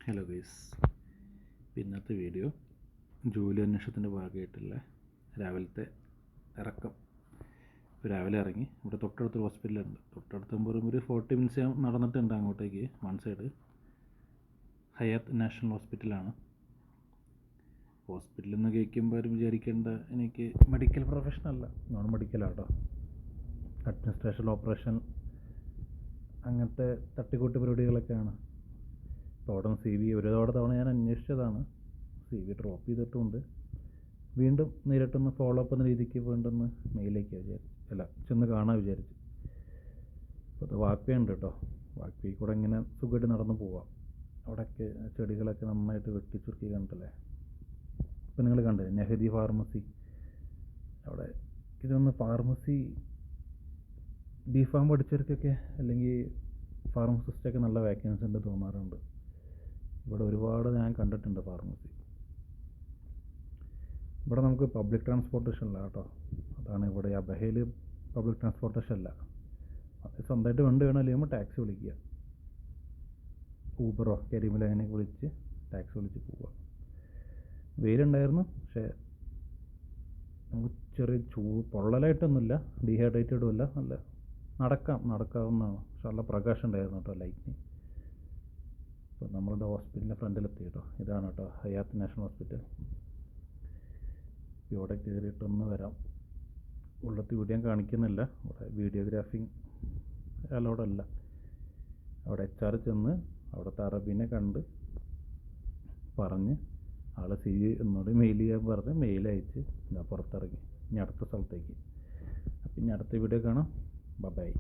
Hello guys, ഇന്നത്തെ video ജോലി അന്വേഷണത്തിൻ്റെ ഭാഗമായിട്ടുള്ള രാവിലത്തെ ഇറക്കം. ഇപ്പോൾ രാവിലെ ഇറങ്ങി ഇവിടെ തൊട്ടടുത്തൊരു ഹോസ്പിറ്റലുണ്ട്. തൊട്ടടുത്ത് ഒരു 40 മിനിറ്റ്സ് ഞാൻ നടന്നിട്ടുണ്ട് അങ്ങോട്ടേക്ക്. വൺ സൈഡ് ഹയാത്ത് നാഷണൽ ഹോസ്പിറ്റലാണ്. ഹോസ്പിറ്റലിൽ നിന്ന് കേൾക്കുമ്പോൾ ആരും വിചാരിക്കേണ്ട എനിക്ക് മെഡിക്കൽ പ്രൊഫഷനല്ല, നോൺ മെഡിക്കലാട്ടോ. അഡ്മിനിസ്ട്രേഷൻ, ഓപ്പറേഷൻ, അങ്ങനത്തെ തട്ടിക്കൂട്ട് പരിപാടികളൊക്കെയാണ്. അപ്പോൾ അവിടെ നിന്ന് CV ഒരുപാട് തവണ ഞാൻ അന്വേഷിച്ചതാണ്. CV drop ചെയ്തിട്ടുമുണ്ട്. വീണ്ടും നേരിട്ടൊന്ന് ഫോളോ അപ്പ് എന്ന രീതിക്ക് വീണ്ടും മെയിലേക്ക് ചെന്ന് കാണാൻ വിചാരിച്ചു. അപ്പോൾ അത് വാക്വേ ഉണ്ട് കേട്ടോ. വാക്വേ കൂടെ ഇങ്ങനെ സുഖമായിട്ട് നടന്നു പോവാം. അവിടെയൊക്കെ ചെടികളൊക്കെ നന്നായിട്ട് വെട്ടിച്ചുരുക്കി കണ്ടല്ലേ. ഇപ്പം നിങ്ങൾ കണ്ടില്ലേ നെഹദി ഫാർമസി. അവിടെ ഇതൊന്ന് ഫാർമസി B.Pharm പഠിച്ചവർക്കൊക്കെ അല്ലെങ്കിൽ ഫാർമസിസ്റ്റൊക്കെ നല്ല വേക്കൻസി ഉണ്ട് തോന്നാറുണ്ട്. ഇവിടെ ഒരുപാട് ഞാൻ കണ്ടിട്ടുണ്ട് ഫാർമസി. ഇവിടെ നമുക്ക് പബ്ലിക് ട്രാൻസ്പോർട്ടേഷൻ ഇല്ല കേട്ടോ. അതാണ് ഇവിടെ അബഹയിൽ പബ്ലിക് ട്രാൻസ്പോർട്ടേഷൻ ഇല്ല. അത് സ്വന്തമായിട്ട് വണ്ടി വേണം, അല്ലെങ്കിൽ ടാക്സി വിളിക്കുക. ഊബറോ കരിമിലോ അങ്ങനെ വിളിച്ച് ടാക്സി വിളിച്ച് പോവുക. വെയിലുണ്ടായിരുന്നു, പക്ഷേ നമുക്ക് ചെറിയ പൊള്ളലായിട്ടൊന്നുമില്ല, ഡീഹൈഡ്രേറ്റഡും അല്ല. നല്ല നടക്കാവുന്നതാണ്. പക്ഷെ നല്ല പ്രകാശം ഉണ്ടായിരുന്നു കേട്ടോ, ലൈറ്റിന്. അപ്പോൾ നമ്മളുടെ ഹോസ്പിറ്റലിൻ്റെ ഫ്രണ്ടിലെത്തി കേട്ടോ. ഇതാണ് കേട്ടോ ഹയാത്ത് നാഷണൽ ഹോസ്പിറ്റൽ. ഇവിടെ കയറിയിട്ടൊന്ന് വരാം. ഉള്ളത്തെ വീഡിയോ കാണിക്കുന്നില്ല. ഇവിടെ വീഡിയോഗ്രാഫിങ് അലോഡല്ല. അവിടെ HR ചെന്ന് അവിടുത്തെ അറബീനെ കണ്ട് പറഞ്ഞ് ആളെ CV എന്നോട് മെയിൽ ചെയ്യാൻ പറഞ്ഞ് മെയിൽ അയച്ച് ഞാൻ പുറത്തിറങ്ങി ഇനി അടുത്ത സ്ഥലത്തേക്ക്. അപ്പം ഇനി അടുത്ത വീഡിയോ കാണാം. ബൈ.